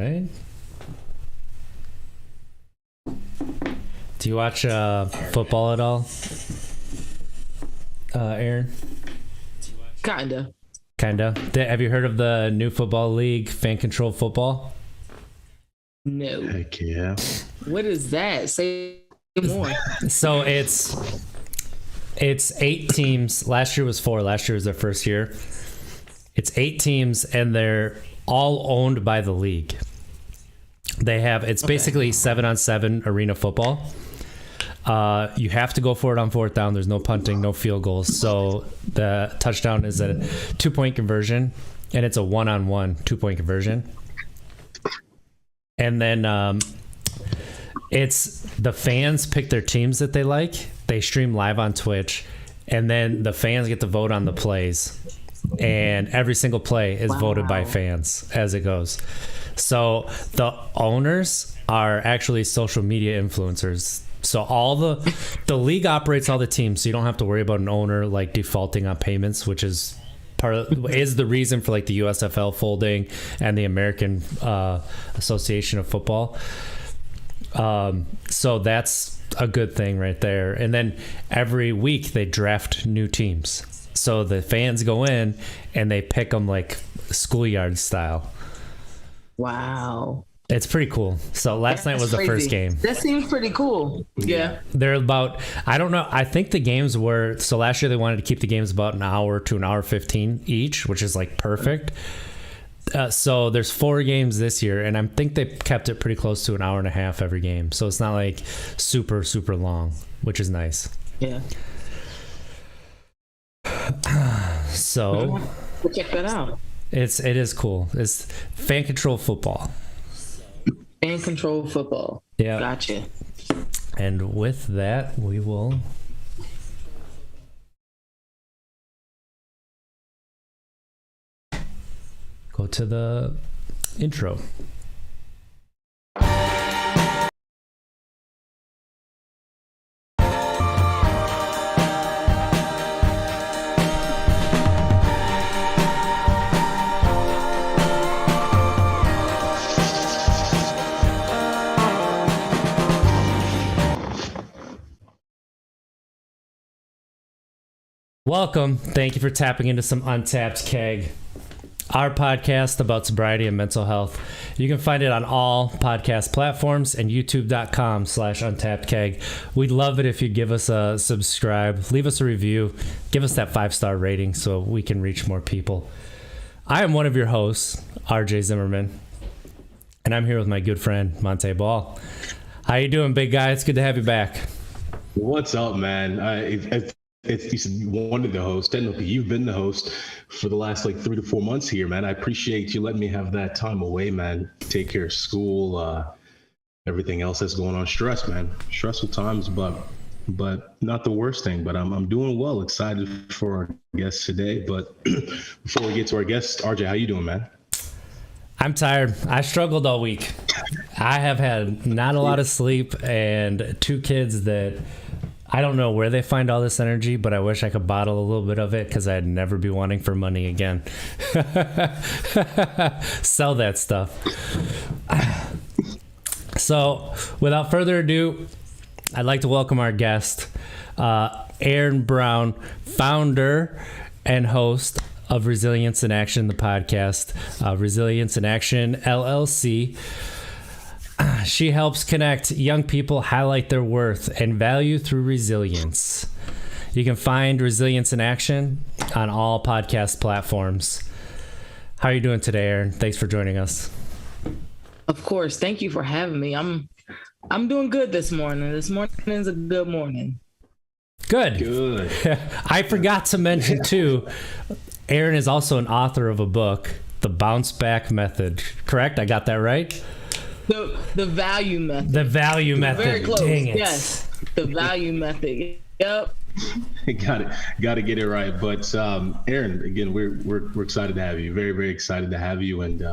right. Do you watch football at all, Erin? Kinda. Have you heard of the new football league, fan control football? No. Heck yeah. What is that? Say more. So it's 8 teams. Last year was 4. Last year was their first year. It's 8 teams, and they're all owned by the league. It's basically 7-on-7 arena football. You have to go for it on 4th down. There's no punting, no field goals. So the touchdown is a 2-point conversion, and it's a 1-on-1 2-point conversion. And then it's the fans pick their teams that they like. They stream live on Twitch, and then the fans get to vote on the plays. And every single play is voted by fans as it goes. So the owners are actually social media influencers. So all the league operates all the teams, so you don't have to worry about an owner like defaulting on payments, which is is the reason for like the USFL folding and the American Association of Football. So that's a good thing right there. And then every week they draft new teams. So the fans go in and they pick them like schoolyard style. Wow. It's pretty cool. So last night was the first game. That seems pretty cool. Yeah. They're about, I don't know. I think the games were, so last year they wanted to keep the games about an hour to an hour 15 each, which is like perfect. So there's 4 games this year, and I think they kept it pretty close to an hour and a half every game. So it's not like super, super long, which is nice. Yeah. So we'll check that out. It is cool. It's fan control football. Fan control football. Yeah. Gotcha. And with that, we will go to the intro. Welcome. Thank you for tapping into some Untapped Keg, our podcast about sobriety and mental health. You can find it on all podcast platforms and youtube.com/untappedkeg. We'd love it if you give us a subscribe, leave us a review, give us that 5-star rating so we can reach more people. I am one of your hosts, RJ Zimmerman, and I'm here with my good friend, Monte Ball. How you doing, big guy? It's good to have you back. What's up, man? If you said you wanted the host, technically you've been the host for the last like 3 to 4 months here, man. I appreciate you letting me have that time away, man. Take care of school, everything else that's going on. Stress, man. Stressful times, but not the worst thing. But I'm doing well. Excited for our guest today. But before we get to our guest, RJ, how you doing, man? I'm tired. I struggled all week. I have had not a lot of sleep and 2 kids that I don't know where they find all this energy, but I wish I could bottle a little bit of it because I'd never be wanting for money again. Sell that stuff. So without further ado, I'd like to welcome our guest, Erin Brown, founder and host of Resilience in Action, the podcast, Resilience in Action, LLC. She helps connect young people, highlight their worth and value through resilience. You can find Resilience in Action on all podcast platforms. How are you doing today, Erin? Thanks for joining us. Of course. Thank you for having me. I'm doing good this morning. This morning is a good morning. Good. I forgot to mention too, Erin is also an author of a book, The Bounce Back Method. Correct? I got that right? The value method. The value method. Very close. Dang it. Yes. The value method. Yep. Got to get it right. But Erin, again, we're excited to have you. Very, very excited to have you. And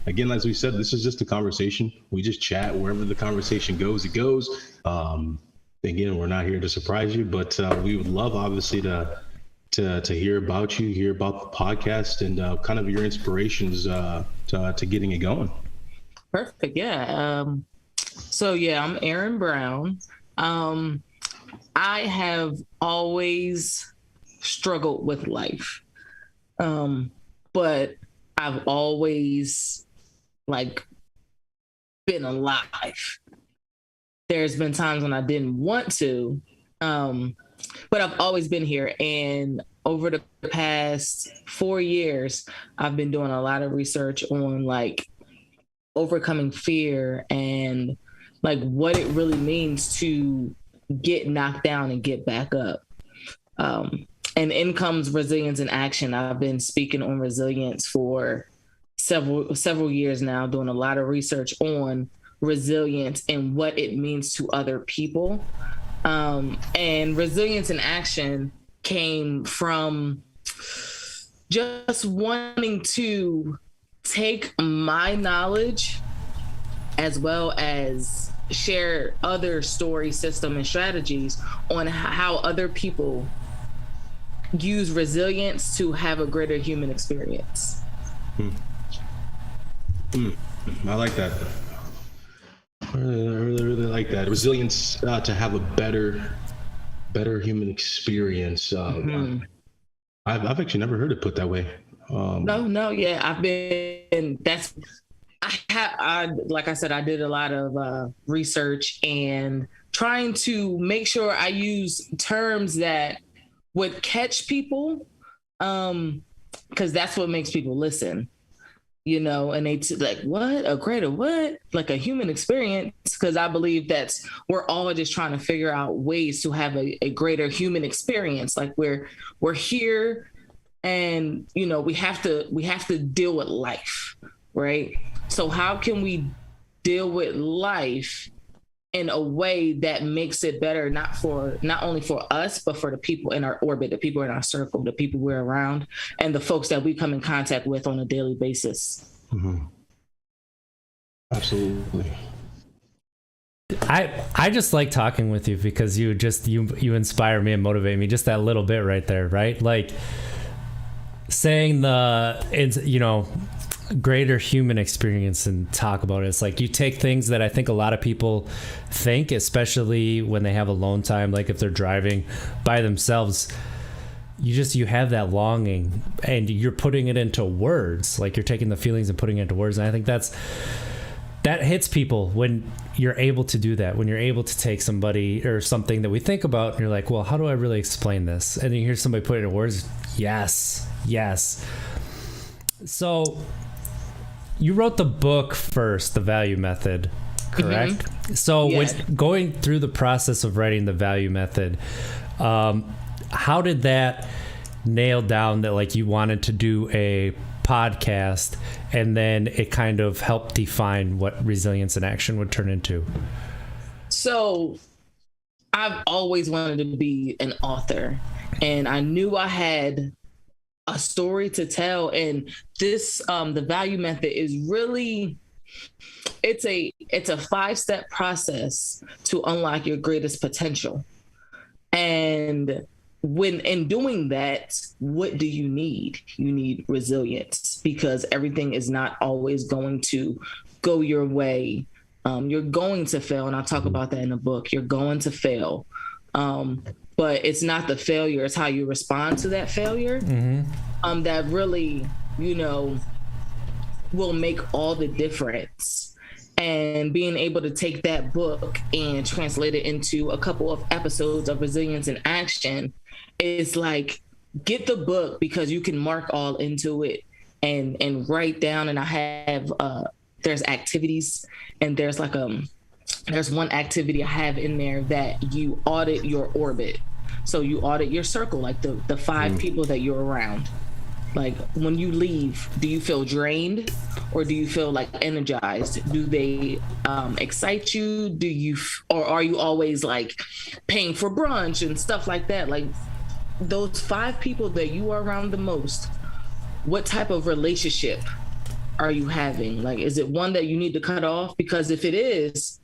again, as we said, this is just a conversation. We just chat. Wherever the conversation goes, it goes. Again, we're not here to surprise you, but we would love, obviously, to hear about you, hear about the podcast, and kind of your inspirations to getting it going. Perfect. Yeah. So yeah, I'm Erin Brown. I have always struggled with life. But I've always like been alive. There's been times when I didn't want to, but I've always been here. And over the past 4 years, I've been doing a lot of research on like overcoming fear and like what it really means to get knocked down and get back up. And in comes resilience in action. I've been speaking on resilience for several years now, doing a lot of research on resilience and what it means to other people. And resilience in action came from just wanting to take my knowledge as well as share other story system and strategies on how other people use resilience to have a greater human experience. I like that. I really like that. Resilience to have a better human experience. I've actually never heard it put that way. Yeah, I've been. Like I said, I did a lot of research and trying to make sure I use terms that would catch people, because that's what makes people listen, and they like, what? A greater what? Like a human experience, because I believe we're all just trying to figure out ways to have a greater human experience. Like we're here and, we have to deal with life, right? So how can we deal with life in a way that makes it better, not only for us, but for the people in our orbit, the people in our circle, the people we're around, and the folks that we come in contact with on a daily basis. Mm-hmm. Absolutely. I just like talking with you because you inspire me and motivate me just that little bit right there, right? Like saying greater human experience and talk about it. It's like you take things that I think a lot of people think, especially when they have alone time, like if they're driving by themselves, you have that longing and you're putting it into words. Like you're taking the feelings and putting it into words. And I think that hits people when you're able to do that, when you're able to take somebody or something that we think about and you're like, well, how do I really explain this? And then you hear somebody put it into words. Yes. So you wrote the book first, The Value Method, correct? Mm-hmm. So yes. When going through the process of writing The Value Method, how did that nail down that like you wanted to do a podcast and then it kind of helped define what resilience in action would turn into? So I've always wanted to be an author and I knew I had a story to tell, and this the value method is really it's a 5-step process to unlock your greatest potential. And when in doing that, what do you need? You need resilience, because everything is not always going to go your way. You're going to fail, and I'll talk about that in the book. You're going to fail. But it's not the failure, it's how you respond to that failure. Mm-hmm. That really, will make all the difference. And being able to take that book and translate it into a couple of episodes of Resilience in Action is like, get the book because you can mark all into it and write down. And I have, there's activities and there's like, there's one activity I have in there that you audit your orbit. So you audit your circle, like the 5 people that you're around. Like when you leave, do you feel drained or do you feel like energized? Do they excite you? Or are you always like paying for brunch and stuff like that? Like those 5 people that you are around the most, what type of relationship are you having? Like, is it one that you need to cut off? Because if it is,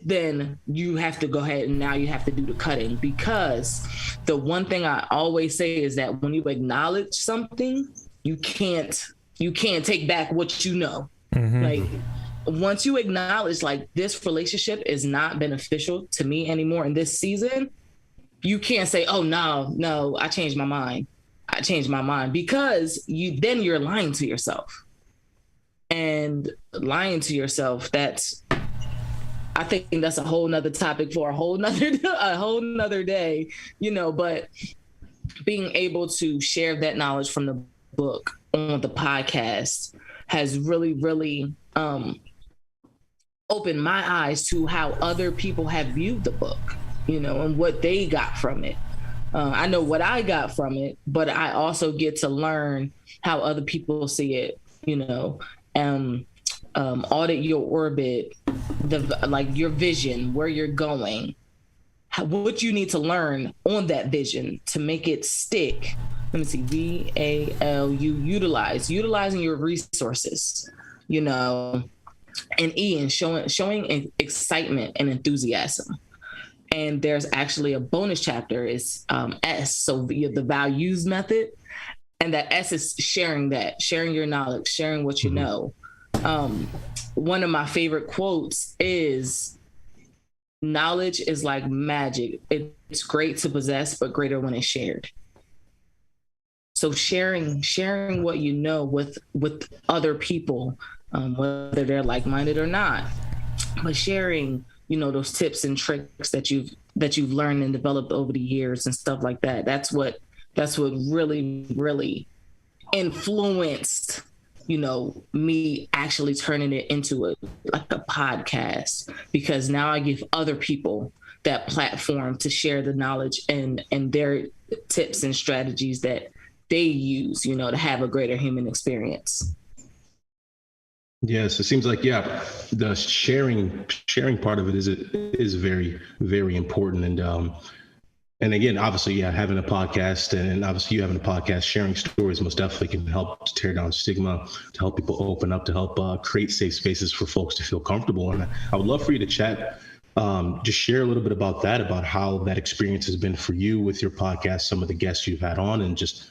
then you have to go ahead and now you have to do the cutting, because the one thing I always say is that when you acknowledge something, you can't take back what you know. Mm-hmm. once you acknowledge like this relationship is not beneficial to me anymore in this season, you can't say, oh no, I changed my mind. I changed my mind, because you're lying to yourself. And lying to yourself, I think that's a whole nother topic for a whole nother day, but being able to share that knowledge from the book on the podcast has really, really opened my eyes to how other people have viewed the book, and what they got from it. I know what I got from it, but I also get to learn how other people see it, audit your orbit, your vision, where you're going, what you need to learn on that vision to make it stick. Let me see, VALU, utilizing your resources, and E, showing excitement and enthusiasm. And there's actually a bonus chapter, is S, so the values method. And that S is sharing your knowledge, sharing what you know. One of my favorite quotes is, knowledge is like magic. It's great to possess, but greater when it's shared. So sharing what you know with other people, whether they're like-minded or not, but sharing, those tips and tricks that you've learned and developed over the years and stuff like that. That's what really, really influenced, me actually turning it into a podcast, because now I give other people that platform to share the knowledge and their tips and strategies that they use, to have a greater human experience. Yes, it seems like, the sharing part of it is very, very important. And again, obviously, having a podcast, and obviously you having a podcast, sharing stories most definitely can help to tear down stigma, to help people open up, to help create safe spaces for folks to feel comfortable. And I would love for you to chat, just share a little bit about that, about how that experience has been for you with your podcast, some of the guests you've had on, and just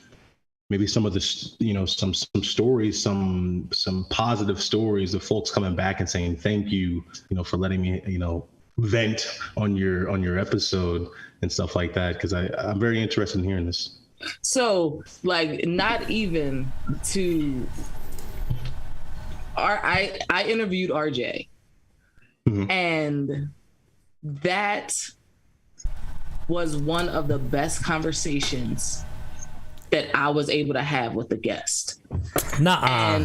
maybe some of the, some stories, some positive stories of folks coming back and saying, thank you, for letting me, vent on your episode and stuff like that, because I'm very interested in hearing this. So, not even to I interviewed RJ, and that was one of the best conversations that I was able to have with the guest. Nuh-uh.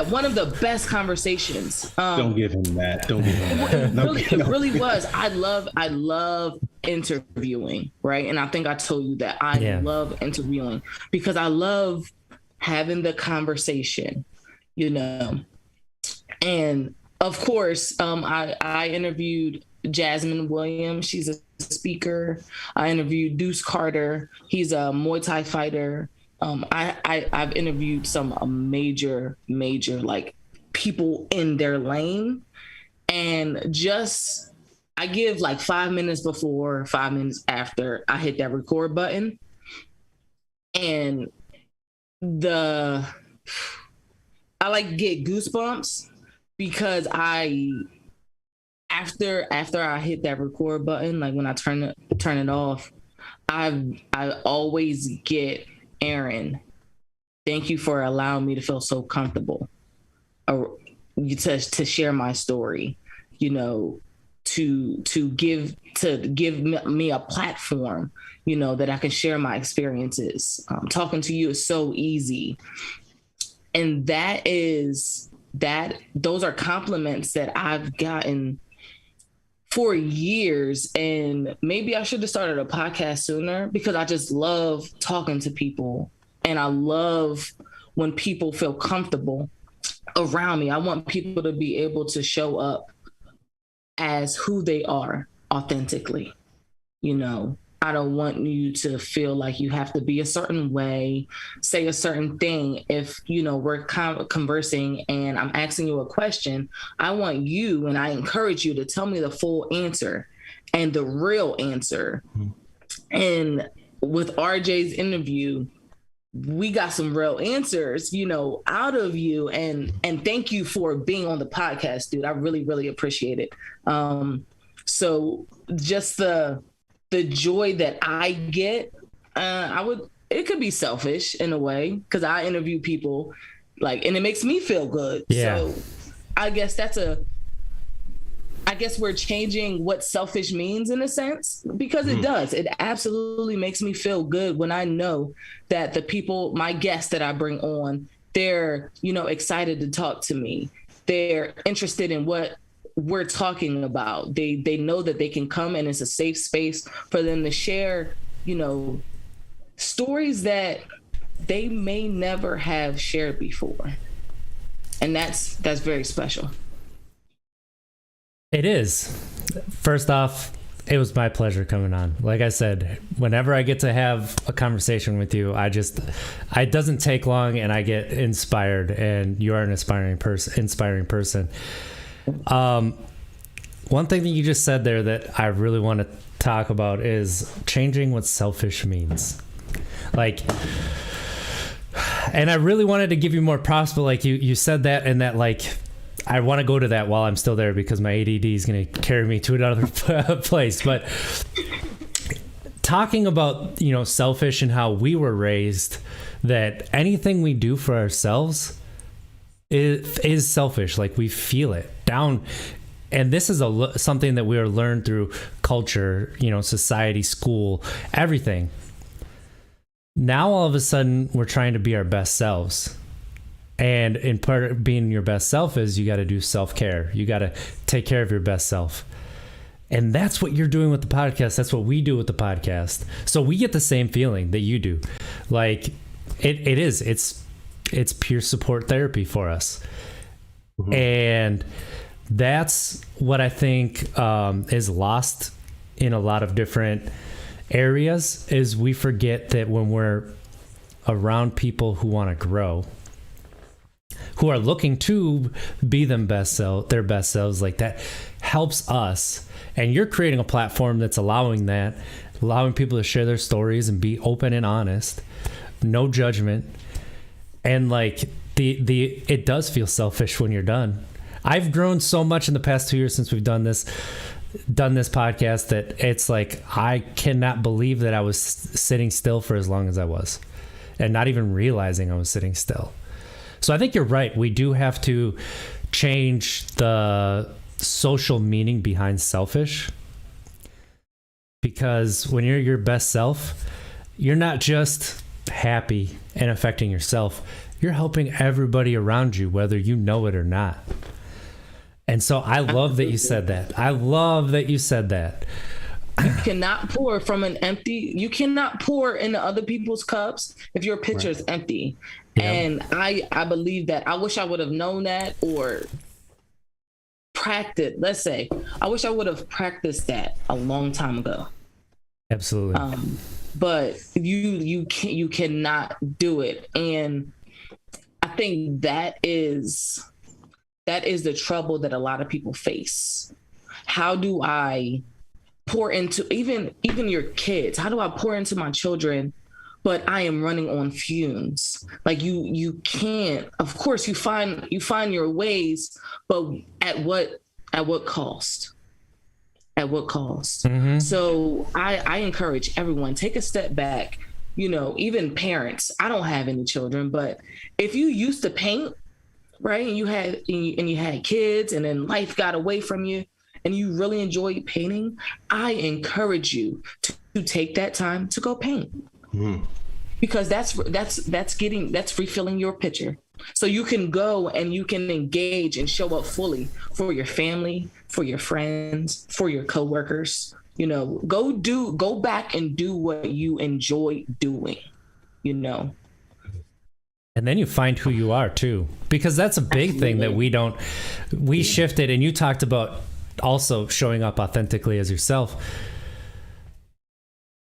One of the best conversations. Don't give him that. Don't give him that. It really was. I love interviewing, right? And I think I told you that I love interviewing, because I love having the conversation, And of course, I interviewed Jasmine Williams. She's a speaker. I interviewed Deuce Carter. He's a Muay Thai fighter. I've interviewed some major people in their lane, and just I give 5 minutes before, 5 minutes after I hit that record button, and I get goosebumps, because after I hit that record button, when I turn it off, I always get, Erin, thank you for allowing me to feel so comfortable, to share my story, to give me a platform, that I can share my experiences. Talking to you is so easy, and those are compliments that I've gotten for years. And maybe I should have started a podcast sooner, because I just love talking to people, and I love when people feel comfortable around me. I want people to be able to show up as who they are authentically. I don't want you to feel like you have to be a certain way, say a certain thing. If, we're conversing and I'm asking you a question, I want you, and I encourage you to tell me the full answer and the real answer. And with RJ's interview, we got some real answers, out of you. And thank you for being on the podcast, dude. I really, really appreciate it. So just the joy that I get, it could be selfish in a way, because I interview people and it makes me feel good. Yeah. So I guess we're changing what selfish means in a sense, because it does. It absolutely makes me feel good when I know that the people, my guests that I bring on, they're, excited to talk to me. They're interested in what we're talking about. They know that they can come and it's a safe space for them to share, stories that they may never have shared before. And that's very special. It is. First off, it was my pleasure coming on. Like I said, whenever I get to have a conversation with you, it doesn't take long and I get inspired, and you are an inspiring person. One thing that you just said there that I really want to talk about is changing what selfish means. And I really wanted to give you more props, but you said that, and that I want to go to that while I'm still there, because my ADD is going to carry me to another place. But talking about, selfish and how we were raised, that anything we do for ourselves is selfish. We feel it down. And this is something that we are learned through culture, society, school, everything. Now, all of a sudden, we're trying to be our best selves. And in part of being your best self is you got to do self-care. You got to take care of your best self. And that's what you're doing with the podcast. That's what we do with the podcast. So we get the same feeling that you do. It's peer support therapy for us. Mm-hmm. And that's what I think is lost in a lot of different areas, is we forget that when we're around people who want to grow, who are looking to be their best selves, that helps us. And you're creating a platform that's allowing people to share their stories and be open and honest, no judgment. And it does feel selfish when you're done. I've grown so much in the past 2 years since we've done this podcast, that it's I cannot believe that I was sitting still for as long as I was, and not even realizing I was sitting still. So I think you're right. We do have to change the social meaning behind selfish, because when you're your best self, you're not just happy and affecting yourself. You're helping everybody around you, whether you know it or not. And so I love that you said that. I love that you said that. You cannot pour from an empty. You cannot pour into other people's cups if your pitcher is empty. Yeah. And I believe that. I wish I would have known that, or practiced. Let's say I wish I would have practiced that a long time ago. Absolutely. But you cannot do it, and I think that is the trouble that a lot of people face. How do I pour into even your kids? How do I pour into my children, but I am running on fumes? You can't. Of course, you find your ways, but at what cost? At what cost? Mm-hmm. So I encourage everyone, take a step back. Even parents. I don't have any children, but if you used to paint, right, and you had kids, and then life got away from you, and you really enjoy painting, I encourage you to take that time to go paint. Mm. Because that's refilling your pitcher. So you can go and you can engage and show up fully for your family, for your friends, for your coworkers. Go back and do what you enjoy doing, And then you find who you are too, because that's a big thing that we shifted. And you talked about also showing up authentically as yourself.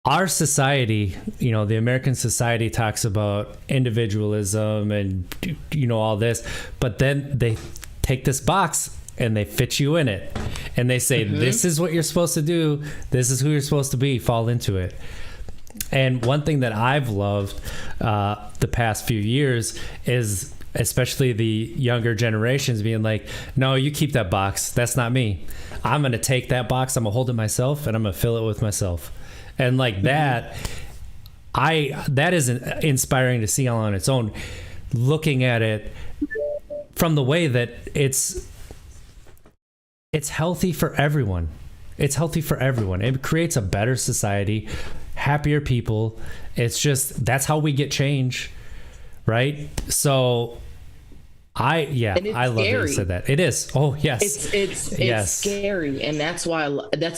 Our society, the American society talks about individualism and, all this, but then they take this box and they fit you in it. And they say, mm-hmm. This is what you're supposed to do. This is who you're supposed to be. Fall into it. And one thing that I've loved the past few years is especially the younger generations being like, no, you keep that box. That's not me. I'm going to take that box. I'm going to hold it myself and I'm going to fill it with myself. And like that, that is inspiring to see all on its own, looking at it from the way that it's healthy for everyone. It's healthy for everyone. It creates a better society, happier people. It's just, that's how we get change. Right. So I love that you said that. It is. Oh, yes. It's scary. And that's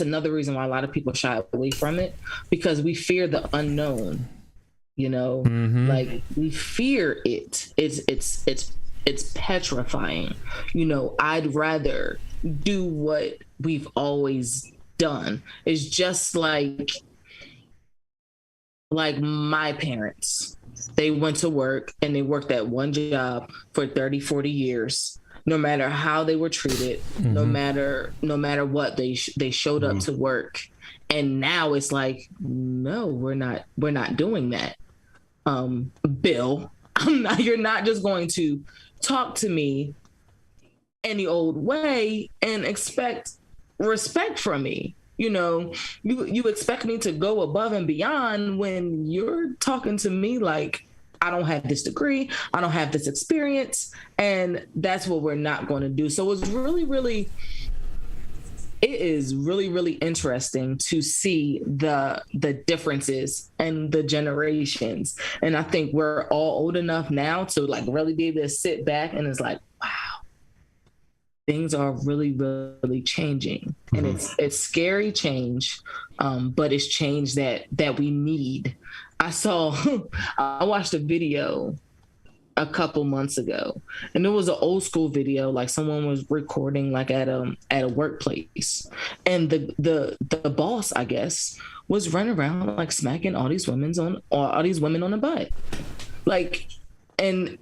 another reason why a lot of people shy away from it, because we fear the unknown, like we fear it. It's petrifying. I'd rather do what we've always done. It's just like my parents. They went to work and they worked at one job for 30, 40 years, no matter how they were treated, no matter what, they showed up to work. And now it's like, no, we're not doing that. Bill, you're not just going to talk to me any old way and expect respect from me. You expect me to go above and beyond when you're talking to me like I don't have this degree, I don't have this experience, and that's what we're not going to do. So it is really, really interesting to see the differences and the generations. And I think we're all old enough now to like really be able to sit back and it's like, wow, things are really, really changing. And it's scary change, but it's change that we need. I watched a video a couple months ago, and it was an old school video, like someone was recording like at a workplace, and the boss, I guess, was running around like smacking all these women on the butt. Like, and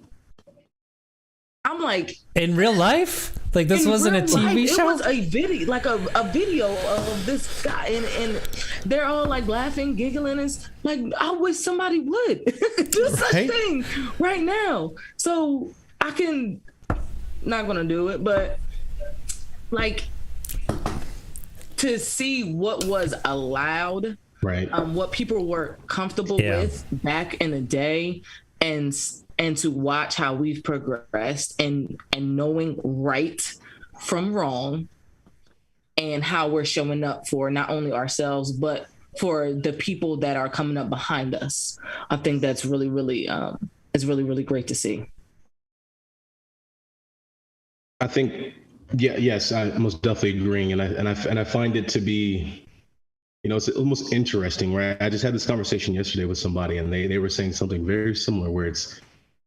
I'm like, in real life? Like this wasn't a TV show? It was a video, like a video of this guy, and they're all like laughing, giggling. It's like, I wish somebody would do such thing right now. So not gonna do it, but like to see what was allowed, right? What people were comfortable with back in the day, and to watch how we've progressed and knowing right from wrong, and how we're showing up for not only ourselves, but for the people that are coming up behind us. I think that's really, really, is really, really great to see. I think, yes, I'm most definitely agreeing. And I find it to be, it's almost interesting, right? I just had this conversation yesterday with somebody, and they were saying something very similar, where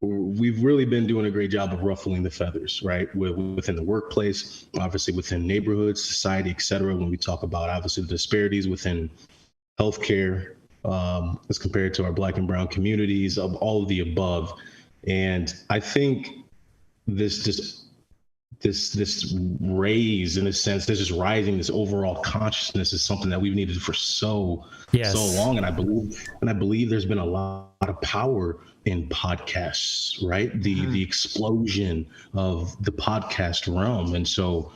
we've really been doing a great job of ruffling the feathers, right? Within the workplace, obviously within neighborhoods, society, et cetera. When we talk about obviously the disparities within healthcare, as compared to our Black and Brown communities, of all of the above. And I think this raise, in a sense, this is rising, this overall consciousness is something that we've needed for so long. And I believe there's been a lot of power in podcasts, right? The explosion of the podcast realm. And so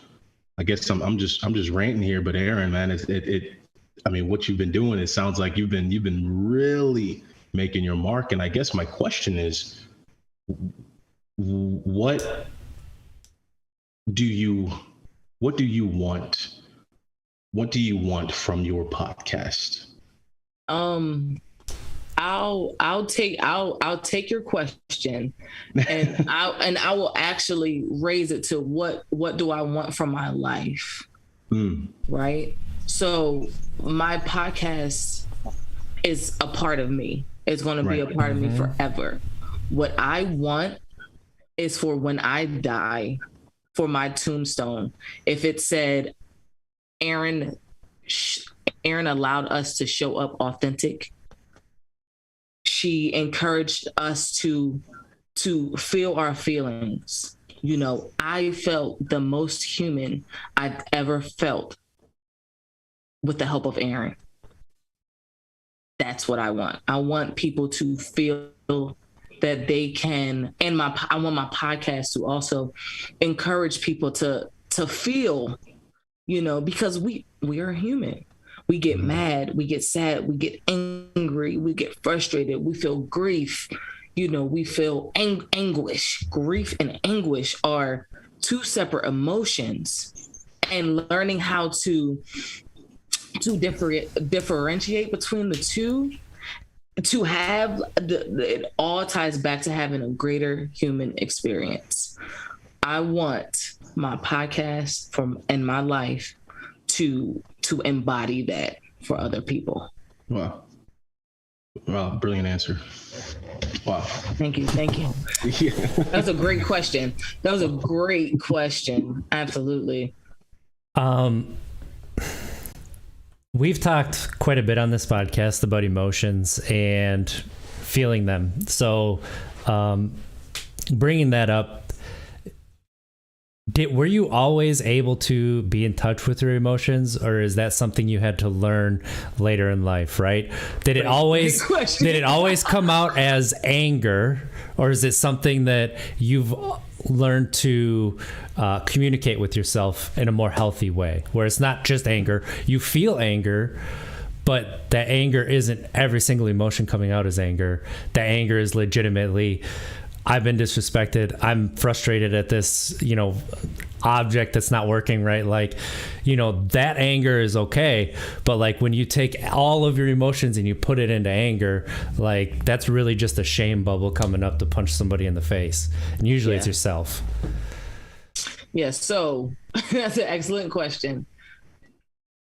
I guess I'm just ranting here, but Erin, man, I mean, what you've been doing, it sounds like you've been really making your mark. And I guess my question is, what do you want? What do you want from your podcast? I'll take your question, and I will actually raise it to what do I want from my life? Right? So my podcast is a part of me. It's going to be a part of me forever. What I want is for when I die, for my tombstone, if it said, Erin allowed us to show up authentic. She encouraged us to feel our feelings. I felt the most human I've ever felt with the help of Erin. That's what I want. I want people to feel that they can, and I want my podcast to also encourage people to feel, because we are human. We get mad, we get sad, we get angry, we get frustrated, we feel grief, we feel anguish. Grief and anguish are two separate emotions, and learning how to differentiate between the two, to have it all ties back to having a greater human experience. I want my podcast and my life to embody that for other people. Wow, brilliant answer. Wow. Thank you. Yeah. That's a great question. Absolutely. We've talked quite a bit on this podcast about emotions and feeling them. So, bringing that up, were you always able to be in touch with your emotions, or is that something you had to learn later in life? Right? Did it always come out as anger, or is it something that you've learned to communicate with yourself in a more healthy way, where it's not just anger? You feel anger, but that anger isn't every single emotion coming out as anger. That anger is legitimately, I've been disrespected, I'm frustrated at this, object that's not working right. Like, that anger is okay. But like when you take all of your emotions and you put it into anger, like that's really just a shame bubble coming up to punch somebody in the face. And usually it's yourself. Yeah. So that's an excellent question.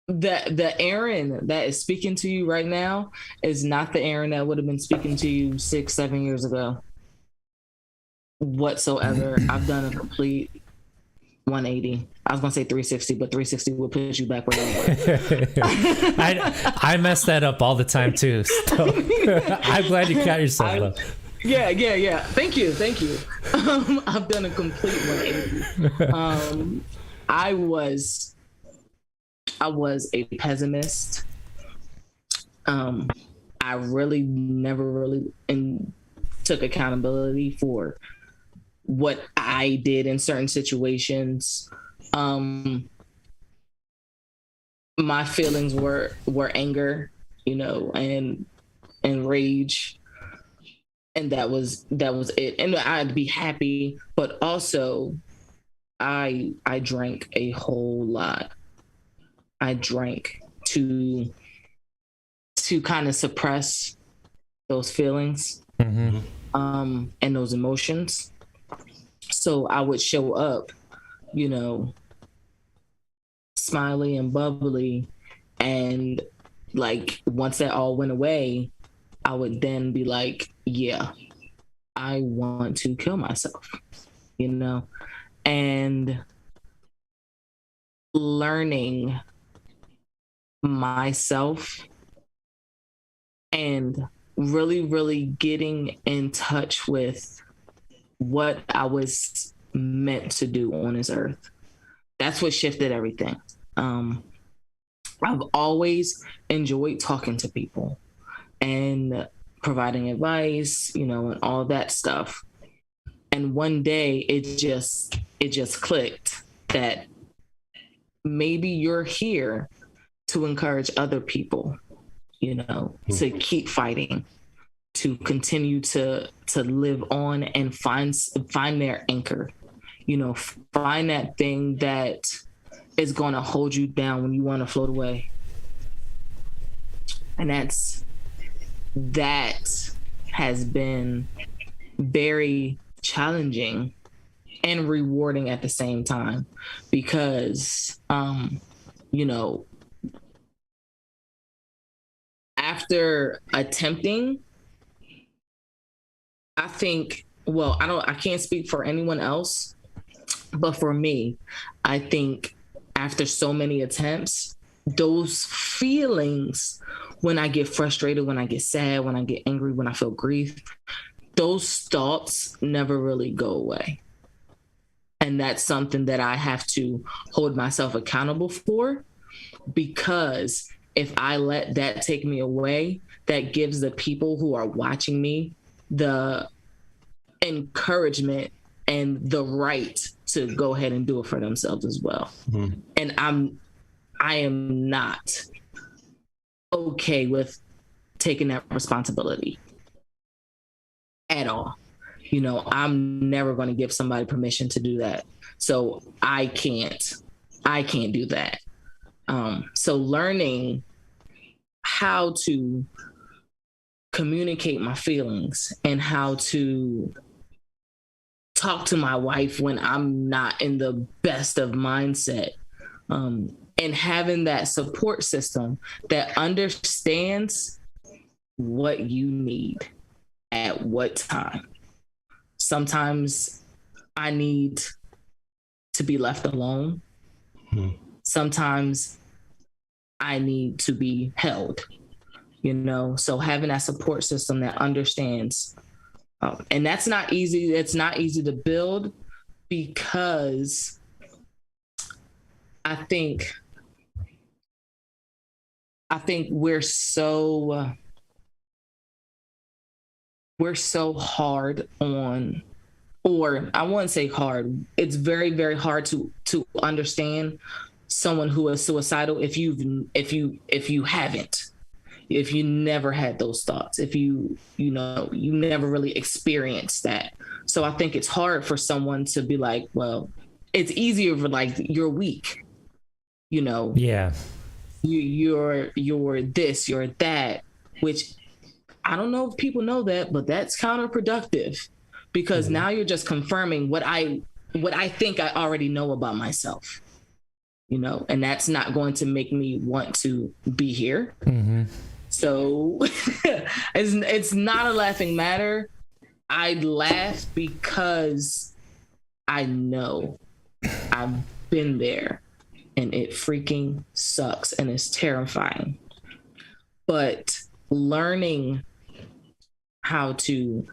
The Erin that is speaking to you right now is not the Erin that would have been speaking to you 6-7 years ago. Whatsoever. I've done a complete 180. I was gonna say 360, but 360 would put you back where you were. I mess that up all the time too. So I'm glad you got yourself up. Yeah. Thank you. I've done a complete 180. I was a pessimist. I really never really took accountability for what I did in certain situations. My feelings were anger, and rage, and that was it. And I'd be happy, but also I drank a whole lot. I drank to kind of suppress those feelings, and those emotions. So I would show up, smiley and bubbly, and like once that all went away, I would then be like, yeah, I want to kill myself, and learning myself and really, really getting in touch with what I was meant to do on this earth. That's what shifted everything. I've always enjoyed talking to people and providing advice, and all that stuff. And one day it just clicked that maybe you're here to encourage other people, to keep fighting, to continue to live on and find their anchor, find that thing that is going to hold you down when you want to float away. And that has been very challenging and rewarding at the same time, because, after attempting, I think, I can't speak for anyone else, but for me, I think after so many attempts, those feelings, when I get frustrated, when I get sad, when I get angry, when I feel grief, those thoughts never really go away. And that's something that I have to hold myself accountable for, because if I let that take me away, that gives the people who are watching me the encouragement and the right to go ahead and do it for themselves as well. Mm-hmm. And I am not okay with taking that responsibility at all. You know, I'm never going to give somebody permission to do that. So I can't do that. So learning how to communicate my feelings and how to talk to my wife when I'm not in the best of mindset, and having that support system that understands what you need at what time. Sometimes I need to be left alone. Sometimes I need to be held, you know? So having that support system that understands, and that's not easy. It's not easy to build because I think we're so hard on, or I wouldn't say hard. It's very, very hard to understand someone who is suicidal if you never had those thoughts, if you never really experienced that. So I think it's hard for someone to be like, well, it's easier for like, you're weak, you know? Yeah. You're this, you're that, which I don't know if people know that, but that's counterproductive because now you're just confirming what I think I already know about myself, you know, and that's not going to make me want to be here. Mm-hmm. So it's not a laughing matter. I laugh because I know I've been there and it freaking sucks and it's terrifying. But learning how to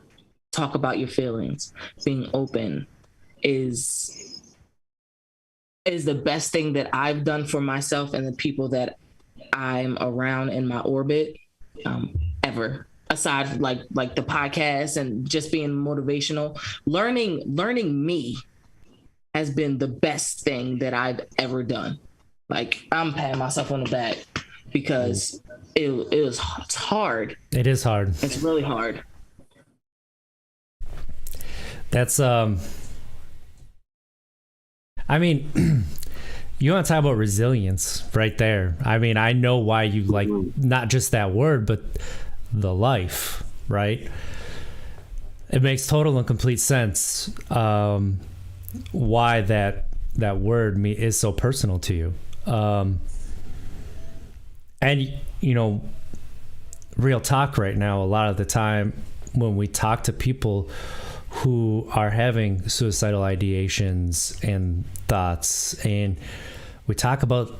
talk about your feelings, being open is the best thing that I've done for myself and the people that I'm around in my orbit ever. Aside like the podcast and just being motivational, learning me has been the best thing that I've ever done. Like I'm patting myself on the back because it's hard. It is hard. It's really hard. That's I mean, you want to talk about resilience right there. I mean, I know why you like not just that word, but the life, right? It makes total and complete sense why that word is so personal to you. And, you know, real talk right now, a lot of the time when we talk to people who are having suicidal ideations and thoughts, and we talk about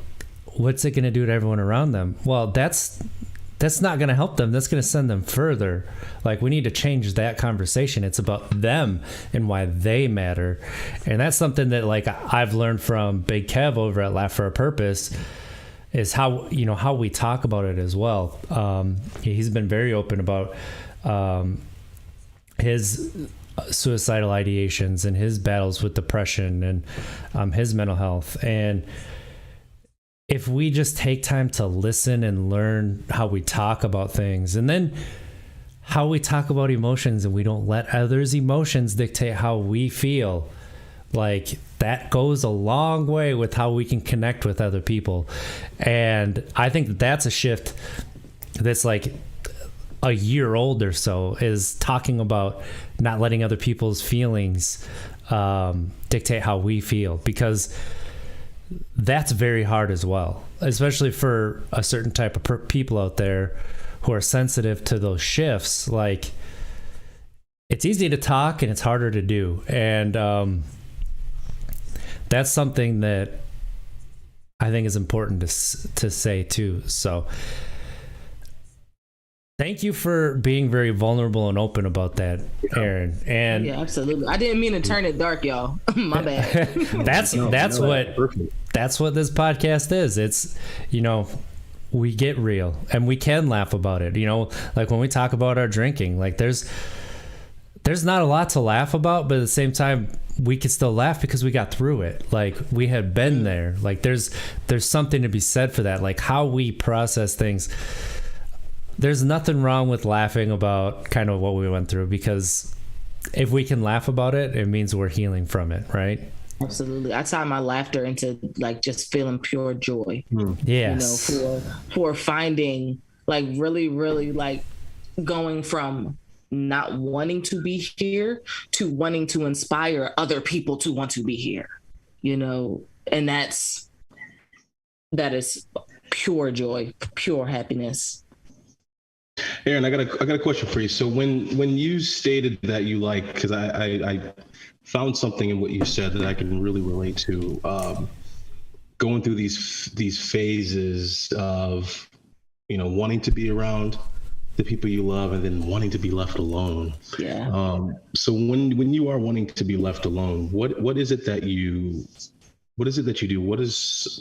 what's it going to do to everyone around them. Well, that's not going to help them. That's going to send them further. Like, we need to change that conversation. It's about them and why they matter. And that's something that, like, I've learned from Big Kev over at Laugh for a Purpose, is how we talk about it as well. He's been very open about his suicidal ideations and his battles with depression and his mental health. And if we just take time to listen and learn how we talk about things, and then how we talk about emotions, and we don't let others' emotions dictate how we feel, like, that goes a long way with how we can connect with other people. And I think that's a shift that's like a year old or so, is talking about not letting other people's feelings dictate how we feel, because that's very hard as well, especially for a certain type of people out there who are sensitive to those shifts. Like, it's easy to talk and it's harder to do. And that's something that I think is important to say too. So thank you for being very vulnerable and open about that, Erin. And yeah, absolutely. I didn't mean to turn it dark, y'all. My bad. That's what this podcast is. It's, you know, we get real and we can laugh about it. You know, like when we talk about our drinking, like there's not a lot to laugh about, but at the same time, we could still laugh because we got through it. Like we had been there. Like there's something to be said for that. Like how we process things. There's nothing wrong with laughing about kind of what we went through, because if we can laugh about it, it means we're healing from it, right? Absolutely. I tie my laughter into like just feeling pure joy. Yes. You know, for finding like really, really like going from not wanting to be here to wanting to inspire other people to want to be here, you know, and that is pure joy, pure happiness. Erin, I got a question for you. So when you stated that you like, because I found something in what you said that I can really relate to, going through these phases of, you know, wanting to be around the people you love and then wanting to be left alone. Yeah. So when you are wanting to be left alone, what is it that you do? What's your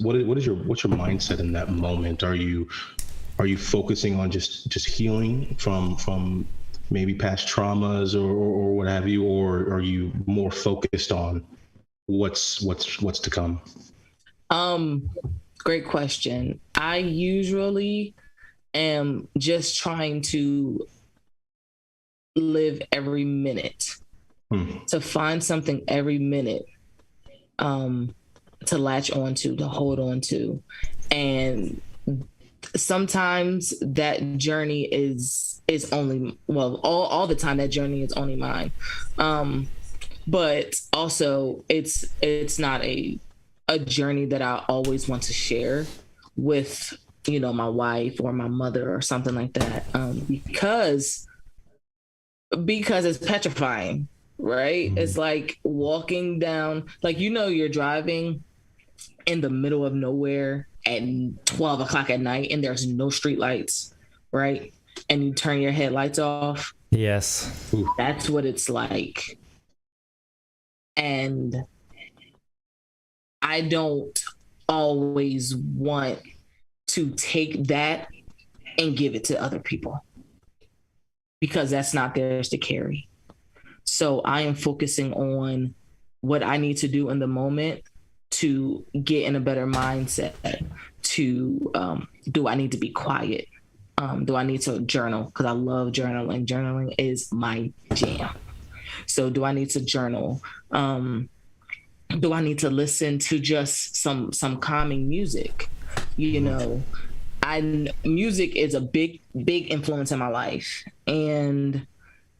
mindset in that moment? Are you focusing on just healing from maybe past traumas or what have you, or are you more focused on what's to come? Great question. I usually am just trying to live every minute, to find something every minute, to latch onto, to hold on to. And sometimes that journey is only, well, all the time that journey is only mine. But also it's not a journey that I always want to share with, you know, my wife or my mother or something like that. Because it's petrifying, right? It's like walking down, like, you know, you're driving in the middle of nowhere at 12 o'clock at night and there's no street lights, right? And you turn your headlights off. Yes. That's what it's like. And I don't always want to take that and give it to other people, because that's not theirs to carry. So I am focusing on what I need to do in the moment to get in a better mindset. Do I need to be quiet? Do I need to journal? Because I love journaling. Journaling is my jam. So do I need to journal? Do I need to listen to just some calming music? You know, music is a big influence in my life. And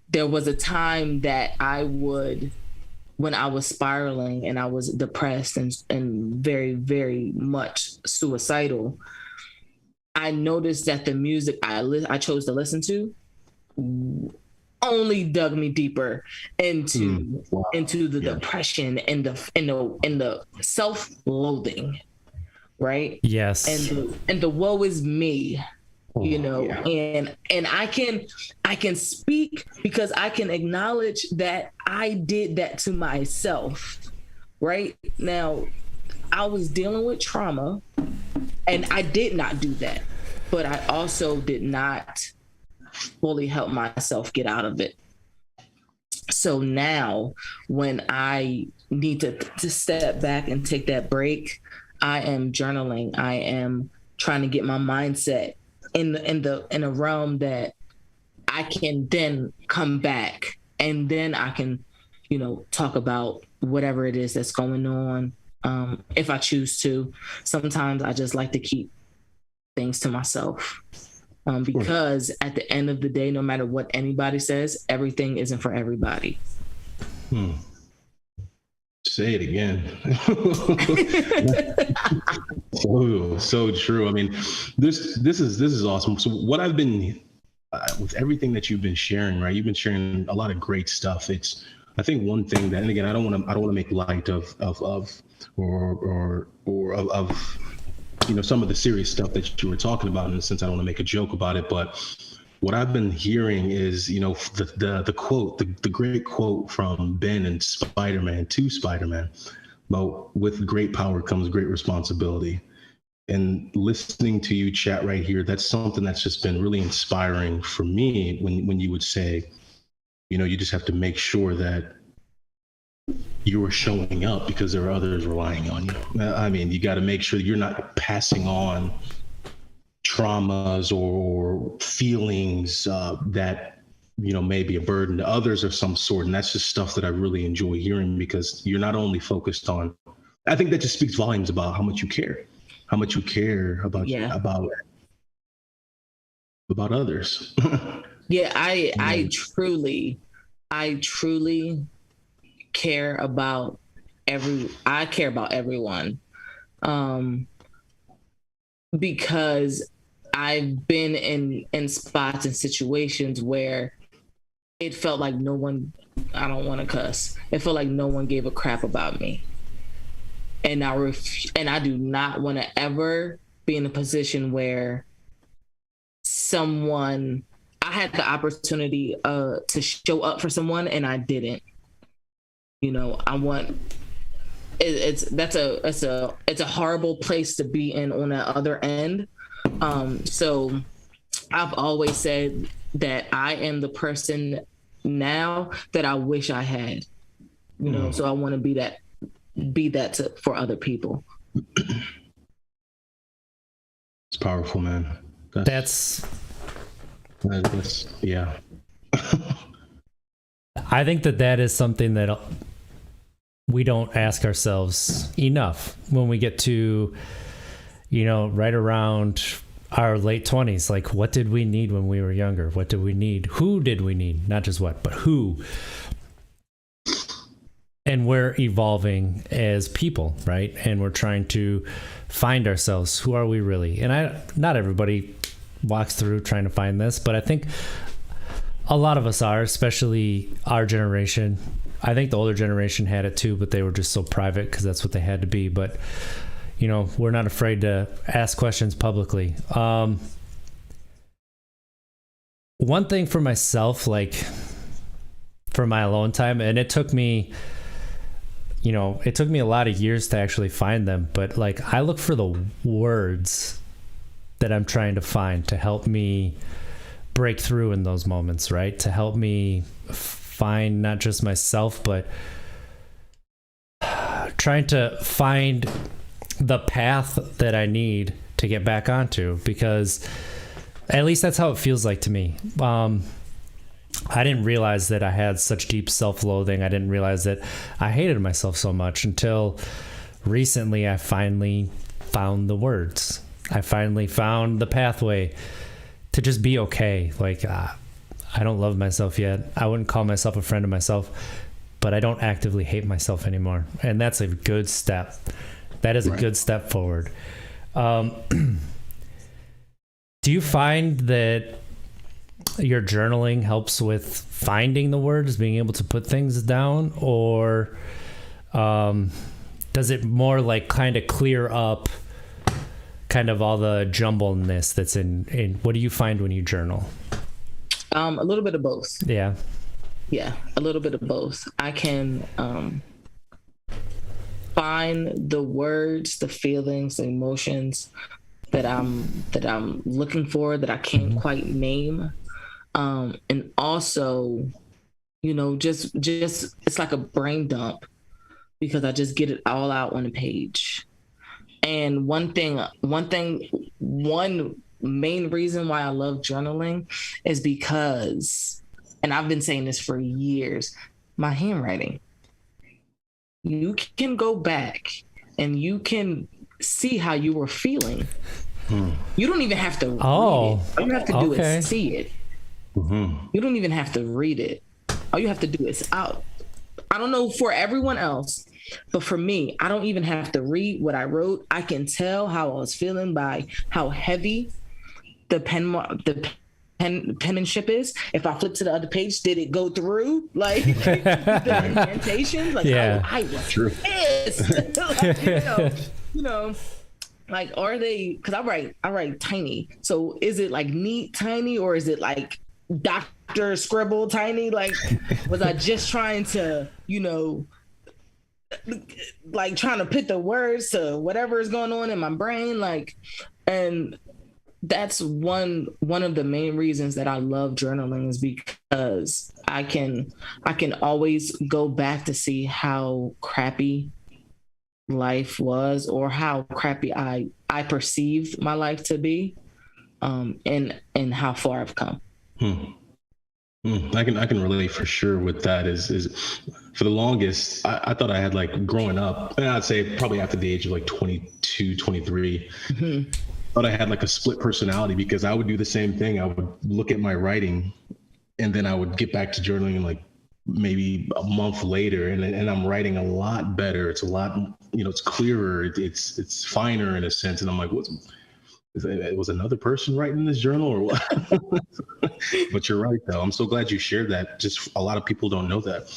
there was a time that when I was spiraling and I was depressed and very, very much suicidal, I noticed that the music I chose to listen to only dug me deeper into the depression and the self-loathing, right? Yes. And the woe is me, you know. And I can speak because I can acknowledge that I did that to myself. Right now, I was dealing with trauma and I did not do that, but I also did not fully help myself get out of it. So now when I need to step back and take that break, I am journaling. I am trying to get my mindset in a realm that I can then come back and then I can, you know, talk about whatever it is that's going on. If I choose to. Sometimes I just like to keep things to myself. Because at the end of the day, no matter what anybody says, everything isn't for everybody. Say it again. So true. I mean, this is awesome. So what I've been with everything that you've been sharing, right? You've been sharing a lot of great stuff. I think one thing that, and again, I don't want to make light of you know, some of the serious stuff that you were talking about, in the sense I don't want to make a joke about it, but what I've been hearing is, you know, the quote, the great quote from Ben and Spider-Man to Spider-Man, about with great power comes great responsibility. and listening to you chat right here, that's something that's just been really inspiring for me when you would say, you just have to make sure that you are showing up because there are others relying on you. I mean, you got to make sure you're not passing on traumas or feelings that may be a burden to others of some sort. And that's just stuff that I really enjoy hearing, because you're not only focused on, I think that just speaks volumes about how much you care about about others. Yeah, I truly care about everyone, because I've been in spots and situations where it felt like no one, I don't want to cuss, it felt like no one gave a crap about me. And I do not want to ever be in a position where I had the opportunity to show up for someone and I didn't. It's a horrible place to be in on the other end. So I've always said that I am the person now that I wish I had, so I want to be that for other people. It's powerful, man. That's yeah. I think that is something that we don't ask ourselves enough when we get to, right around our late 20s. Like, what did we need when we were younger? What did we need? Who did we need? Not just what, but who. And we're evolving as people, right? And we're trying to find ourselves. Who are we really? And not everybody walks through trying to find this, but I think a lot of us are, especially our generation. I think the older generation had it too, but they were just so private because that's what they had to be. But, we're not afraid to ask questions publicly. One thing for myself, like for my alone time, and it took me a lot of years to actually find them, but like I look for the words that I'm trying to find to help me break through in those moments, right? To help me find not just myself, but trying to find the path that I need to get back onto, because at least that's how it feels like to me. I didn't realize that I had such deep self-loathing. I didn't realize that I hated myself so much until recently. I finally found the words. I finally found the pathway to just be okay. Like, I don't love myself yet. I wouldn't call myself a friend of myself, but I don't actively hate myself anymore. And that's a good step. That is a good step forward. Do you find that your journaling helps with finding the words, being able to put things down, or does it more like kind of clear up kind of all the jumbleness that's in what do you find when you journal? A little bit of both. Yeah, a little bit of both. I can find the words, the feelings, the emotions that I'm looking for that I can't quite name. And also, just it's like a brain dump, because I just get it all out on a page. And one main reason why I love journaling is because, and I've been saying this for years, my handwriting. You can go back and you can see how you were feeling. You don't even have to read it. All you have to do is see it. You don't even have to read it. All you have to do is out. I don't know for everyone else, but for me, I don't even have to read what I wrote. I can tell how I was feeling by how heavy the penmanship is. If I flip to the other page, did it go through? Like the indentations? Like I was pissed. Like, are they, because I write tiny. So is it like neat tiny, or is it like Dr. Scribble tiny? Like, was I just trying to, like trying to put the words to whatever is going on in my brain, like, and that's one of the main reasons that I love journaling, is because I can always go back to see how crappy life was, or how crappy I perceived my life to be, and how far I've come. I can relate for sure with that. Is for the longest, I thought I had, like, growing up, and I'd say probably after the age of like 22, 23, thought I had like a split personality, because I would do the same thing. I would look at my writing, and then I would get back to journaling like maybe a month later, and I'm writing a lot better. It's a lot, it's clearer. It's finer in a sense. And I'm like, it was another person writing this journal or what? But you're right, though. I'm so glad you shared that. Just a lot of people don't know that.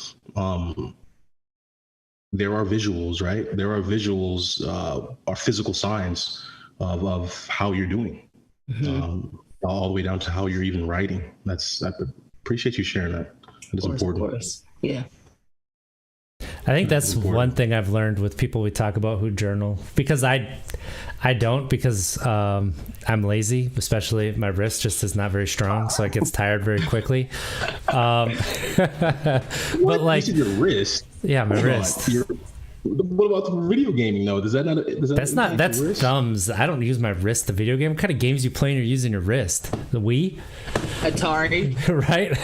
There are visuals, right? There are visuals, are physical signs of how you're doing, all the way down to how you're even writing. I appreciate you sharing that. It is important. Of course. Yeah. I think that's one thing I've learned with people we talk about who journal, because I don't, because I'm lazy, especially my wrist just is not very strong, so it gets tired very quickly. But like your wrist. Yeah, my wrist. What about the video gaming though? That's thumbs. I don't use my wrist to video game. What kind of games you playing or using your wrist? The Wii? Atari. Right?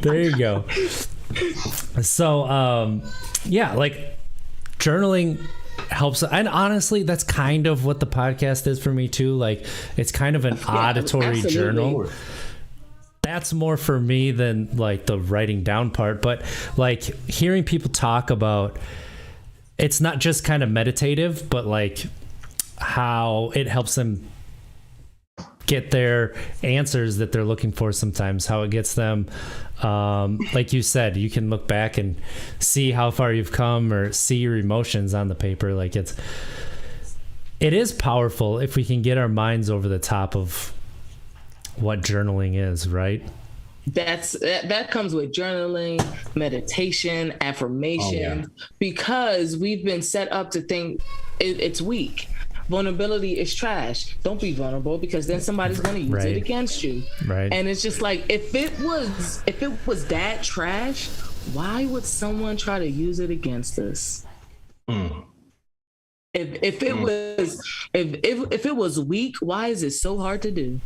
There you go. So, yeah, like journaling helps. And honestly, that's kind of what the podcast is for me too. Like, it's kind of an auditory journal. That's more for me than like the writing down part. But like hearing people talk about, it's not just kind of meditative, but like how it helps them get their answers that they're looking for sometimes, how it gets them, like you said, you can look back and see how far you've come or see your emotions on the paper. Like it is powerful if we can get our minds over the top of what journaling is, right? That comes with journaling, meditation, affirmation, because we've been set up to think it's weak. Vulnerability is trash. Don't be vulnerable, because then somebody's going to use it against you. Right. And it's just like, if it was that trash, why would someone try to use it against us? If it was weak, why is it so hard to do?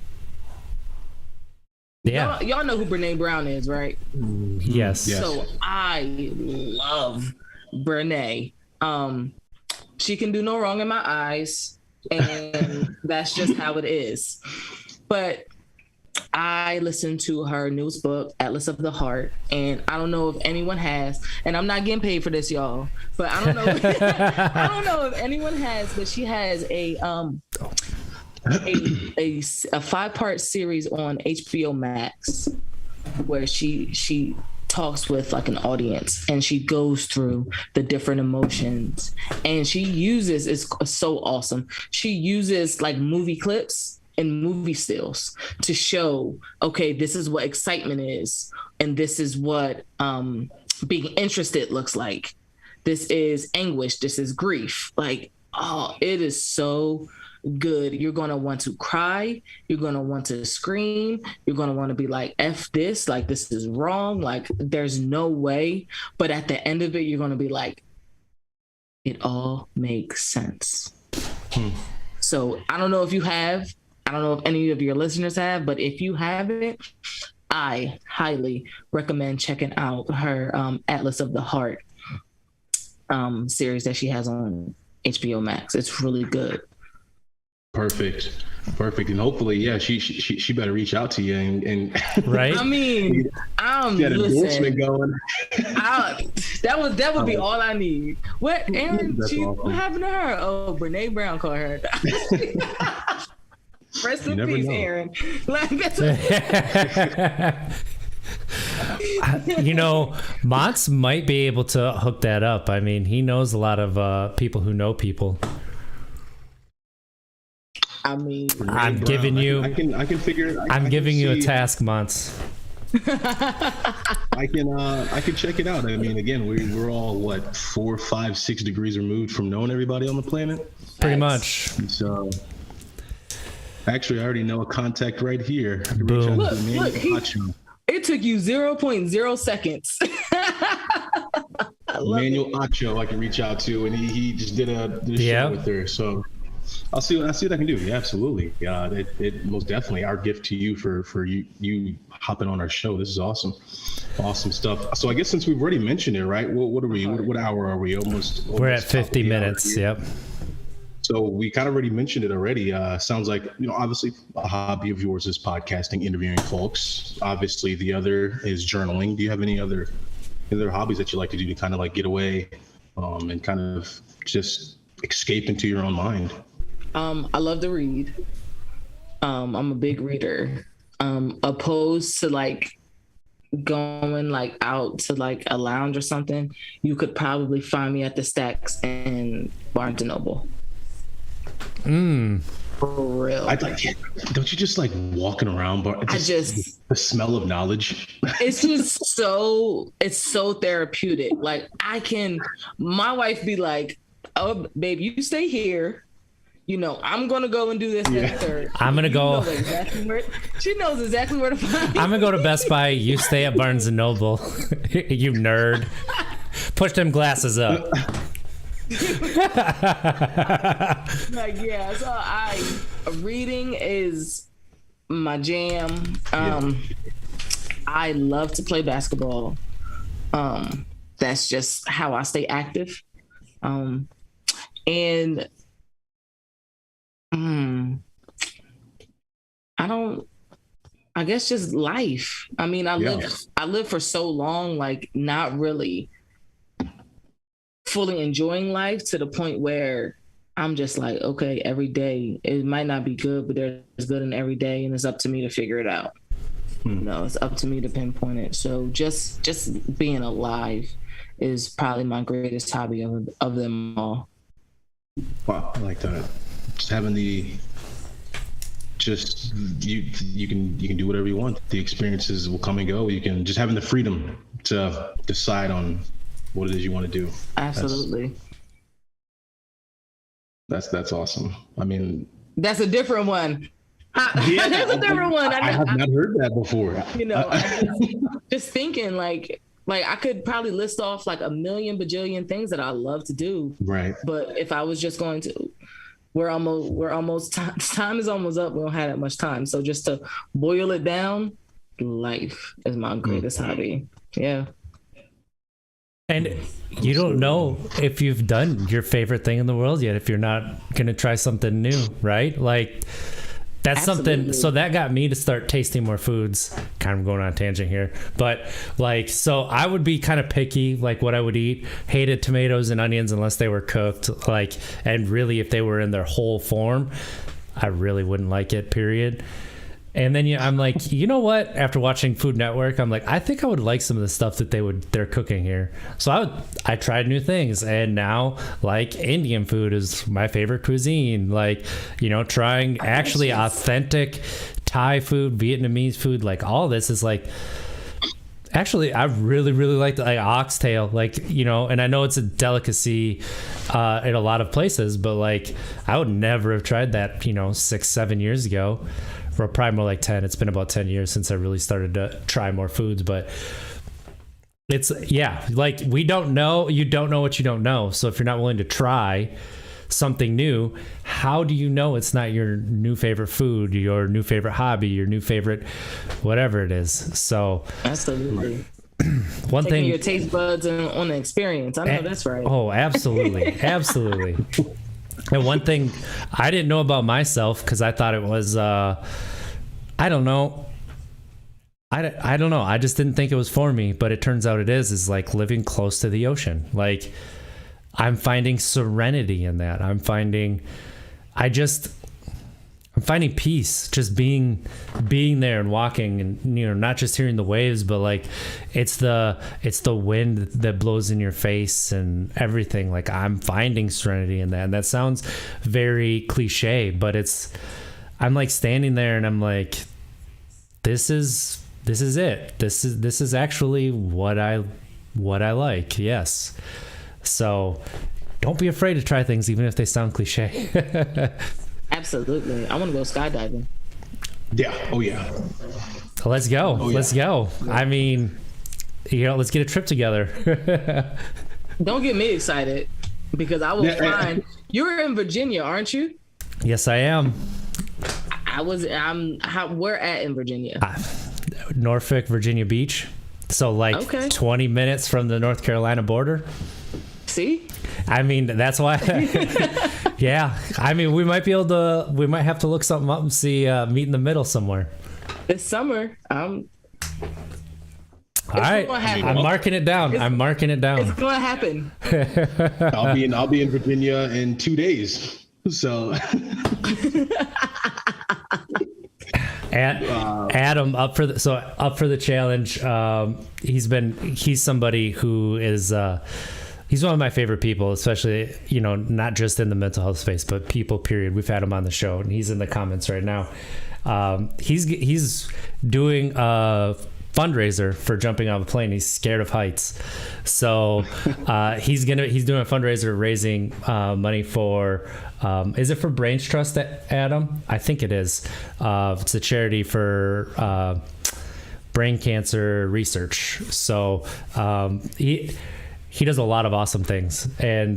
Yeah. Y'all know who Brene Brown is, right? Yes. So I love Brene. She can do no wrong in my eyes, and that's just how it is. But I listened to her newest book, Atlas of the Heart, and I don't know if anyone has, and I'm not getting paid for this, y'all, but I don't know if anyone has, but she has a 5-part series on HBO Max where she talks with like an audience, and she goes through the different emotions, and she uses, it's so awesome, she uses like movie clips and movie stills to show, okay, this is what excitement is, and this is what being interested looks like, this is anguish, this is grief. Like, oh, it is so good. You're going to want to cry. You're going to want to scream. You're going to want to be like, F this, like, this is wrong. Like, there's no way. But at the end of it, you're going to be like, it all makes sense. So I don't know if you have, I don't know if any of your listeners have, but if you haven't, I highly recommend checking out her Atlas of the Heart series that she has on HBO Max. It's really good. Perfect. And hopefully, yeah, she better reach out to you and right. I mean, I'm endorsement going. That would be all I need. What, Erin? Awesome. What happened to her? Oh, Brene Brown called her. Rest in peace, Erin. Like, you know, Montz might be able to hook that up. I mean, he knows a lot of people who know people. I mean, I'm giving you. I can figure. I'm giving you a task, Montz. I can check it out. I mean, again, we're all what 4, 5, 6 degrees removed from knowing everybody on the planet. Pretty much. So, actually, I already know a contact right here. I can Boom. reach out to Manuel Acho. It took you 0.0 seconds. Manuel Acho, I can reach out to, and he just did a show with her. So I'll see what I can do. Yeah, absolutely. Yeah, it most definitely our gift to you for you hopping on our show. This is awesome stuff. So I guess since we've already mentioned it, right? What are we? What hour are we? Almost we're at 50 minutes. Yep. So we kind of already mentioned it already. Sounds like, obviously a hobby of yours is podcasting, interviewing folks. Obviously the other is journaling. Do you have any other hobbies that you like to do to kind of like get away and kind of just escape into your own mind? I love to read. I'm a big reader. Opposed to like going like out to like a lounge or something, you could probably find me at the Stacks in Barnes & Noble. For real. Don't you just like walking around? But the smell of knowledge. It's just so therapeutic. Like my wife be like, "Oh, babe, you stay here. I'm gonna go and do this and third. I'm gonna go. She knows exactly where to find me. I'm gonna go to Best Buy. You stay at Barnes and Noble. You nerd. Push them glasses up. Reading is my jam. I love to play basketball. That's just how I stay active. And I guess just life. I mean, I lived for so long, like not really fully enjoying life to the point where I'm just like, okay, every day it might not be good, but there's good in every day, and it's up to me to figure it out. It's up to me to pinpoint it. So just being alive is probably my greatest hobby of them all. Wow, I like that. Just having you can do whatever you want. The experiences will come and go. You can just having the freedom to decide on what it is you want to do. Absolutely. That's awesome. I mean, that's a different one. That's a different one. I have not heard that before. Just thinking like I could probably list off like a million bajillion things that I love to do. Right. But if I was just going to, we're almost time is almost up. We don't have that much time. So just to boil it down, life is my greatest hobby. Yeah. And you don't know if you've done your favorite thing in the world yet, if you're not going to try something new, right? Like that's something. So that got me to start tasting more foods. Kind of going on a tangent here, but like, so I would be kind of picky, like what I would eat. Hated tomatoes and onions unless they were cooked, like, and really if they were in their whole form, I really wouldn't like it, period. And then I'm like, you know what? After watching Food Network, I'm like, I think I would like some of the stuff that they're cooking here. So I tried new things, and now like Indian food is my favorite cuisine. Like, trying actually authentic Thai food, Vietnamese food, like all this is like. Actually, I really, really like oxtail, and I know it's a delicacy in a lot of places, but like I would never have tried that, 6-7 years ago. Or probably more like 10. It's been about 10 years since I really started to try more foods, but it's, like you don't know what you don't know. So if you're not willing to try something new, how do you know it's not your new favorite food, your new favorite hobby, your new favorite, whatever it is? So absolutely. One Taking thing, your taste buds on the experience. I know that's right. Oh, absolutely. Absolutely. And one thing I didn't know about myself, because I thought it was, I don't know. I don't know. I just didn't think it was for me, but it turns out it is like living close to the ocean. Like I'm finding serenity in that. I'm finding peace just being there and walking, and not just hearing the waves, but like it's the wind that blows in your face and everything. Like I'm finding serenity in that. And that sounds very cliche, but I'm like standing there and I'm like, this is this is it. This is actually what I like. Yes. So don't be afraid to try things, even if they sound cliche. Absolutely. I want to go skydiving. Yeah. Oh yeah. Let's go. Oh, yeah. Let's go. I mean, let's get a trip together. Don't get me excited because I will find you're in Virginia, aren't you? Yes, I am. Where at in Virginia? Norfolk, Virginia Beach. So like 20 minutes from the North Carolina border. See? I mean, that's why. Yeah. I mean, we might have to look something up and see, meet in the middle somewhere. This summer, all right. I'm marking it down. It's going to happen. I'll be in Virginia in 2 days. So Adam up for the challenge. He's somebody who is he's one of my favorite people, especially not just in the mental health space, but people period. We've had him on the show and he's in the comments right now. He's doing a fundraiser for jumping out of a plane. He's scared of heights, so he's doing a fundraiser raising money for is it for Brains Trust, Adam? I think it is. It's a charity for brain cancer research. So he does a lot of awesome things, and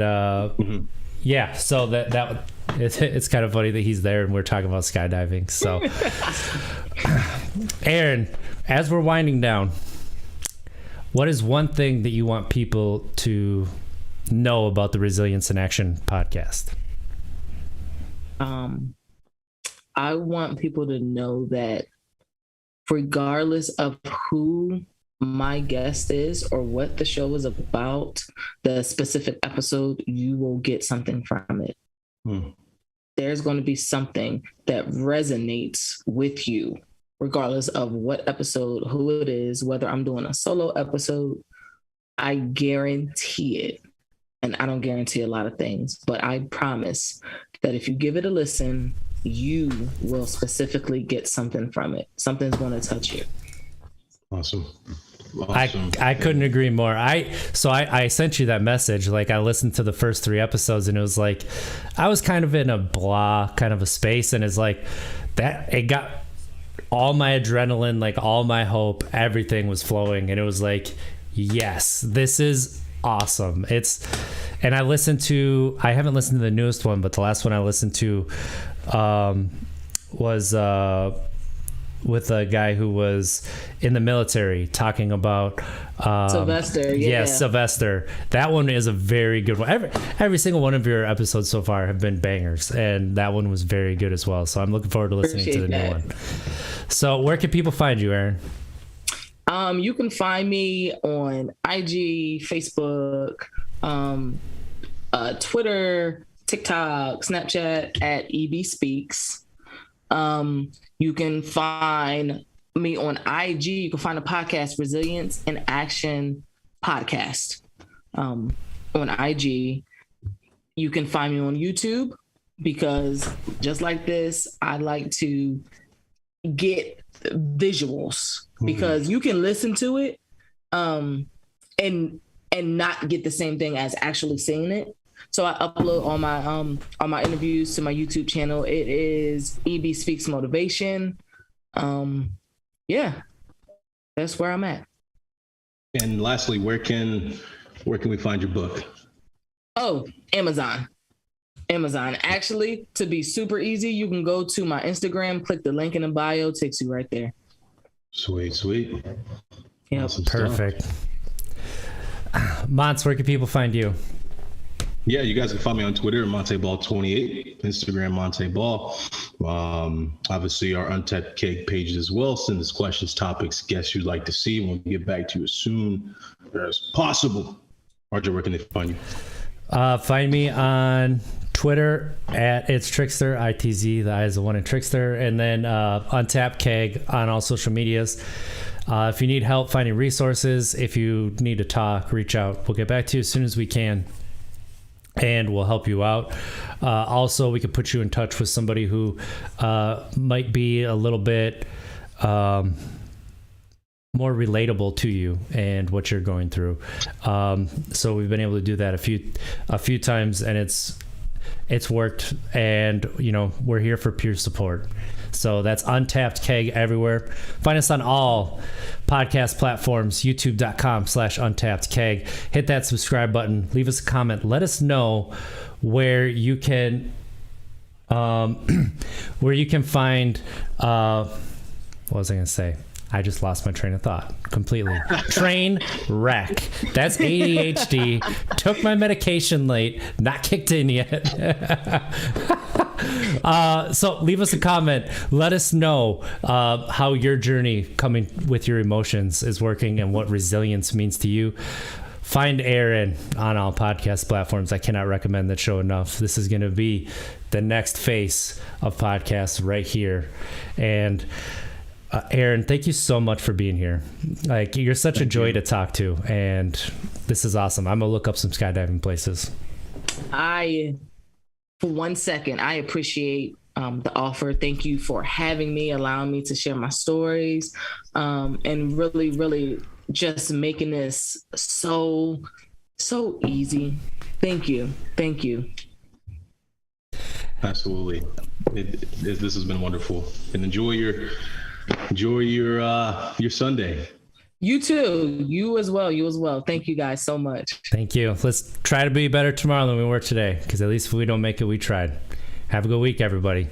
yeah, so that it's kind of funny that he's there and we're talking about skydiving. So Erin, as we're winding down, what is one thing that you want people to know about the Resilience in Action podcast? I want people to know that regardless of who my guest is or what the show is about, the specific episode, you will get something from it. There's going to be something that resonates with you, regardless of what episode, who it is, whether I'm doing a solo episode. I guarantee it. And I don't guarantee a lot of things, but I promise that if you give it a listen, you will specifically get something from it. Something's going to touch you. Awesome. I couldn't agree more. I sent you that message. Like, I listened to the first 3 episodes and it was like, I was kind of in a blah kind of a space, and it's like that, it got all my adrenaline, like all my hope, everything was flowing. And it was like, yes, this is awesome. And I haven't listened to the newest one, but the last one I listened to was with a guy who was in the military talking about Sylvester. Sylvester. That one is a very good one. Every single one of your episodes so far have been bangers, and that one was very good as well. So I'm looking forward to listening to the new one. So where can people find you, Erin? You can find me on IG, Facebook, Twitter, TikTok, Snapchat at EB Speaks. You can find me on IG. You can find the podcast Resilience in Action Podcast on IG. You can find me on YouTube because just like this, I like to get visuals because you can listen to it and not get the same thing as actually seeing it. So I upload all my interviews to my YouTube channel. It is EB Speaks Motivation. Yeah, that's where I'm at. And lastly, where can we find your book? Oh, Amazon. Actually, to be super easy, you can go to my Instagram, click the link in the bio, takes you right there. Sweet. Yeah, awesome. Perfect. Monts, where can people find you? Yeah, you guys can find me on Twitter, MonteBall28, Instagram, MonteBall. Obviously, our Untapped Keg pages as well. Send us questions, topics, guests you'd like to see. We'll get back to you as soon as possible. RJ, where can they find you? Find me on Twitter at It's Trickster, ITZ, the I is the one in Trickster, and then Untapped Keg on all social medias. If you need help finding resources, if you need to talk, reach out. We'll get back to you as soon as we can, and we'll help you out. Also, we could put you in touch with somebody who might be a little bit more relatable to you and what you're going through. So we've been able to do that a few times, and it's worked. And we're here for peer support. So that's Untapped Keg everywhere. Find us on all podcast platforms, youtube.com/untappedkeg. Hit that subscribe button. Leave us a comment. Let us know where you can find, what was I going to say? I just lost my train of thought completely. Train wreck. That's ADHD. Took my medication late. Not kicked in yet. So leave us a comment. Let us know how your journey coming with your emotions is working and what resilience means to you. Find Erin on all podcast platforms. I cannot recommend that show enough. This is going to be the next face of podcasts right here. And Erin, thank you so much for being here. Like, you're such a joy to talk to, and this is awesome. I'm gonna look up some skydiving places. For 1 second, I appreciate the offer. Thank you for having me, allowing me to share my stories, and really, really just making this so easy. Thank you. Absolutely. This has been wonderful, and enjoy your Sunday. You too. You as well. Thank you guys so much. Thank you. Let's try to be better tomorrow than we were today, because at least if we don't make it, we tried. Have a good week, everybody.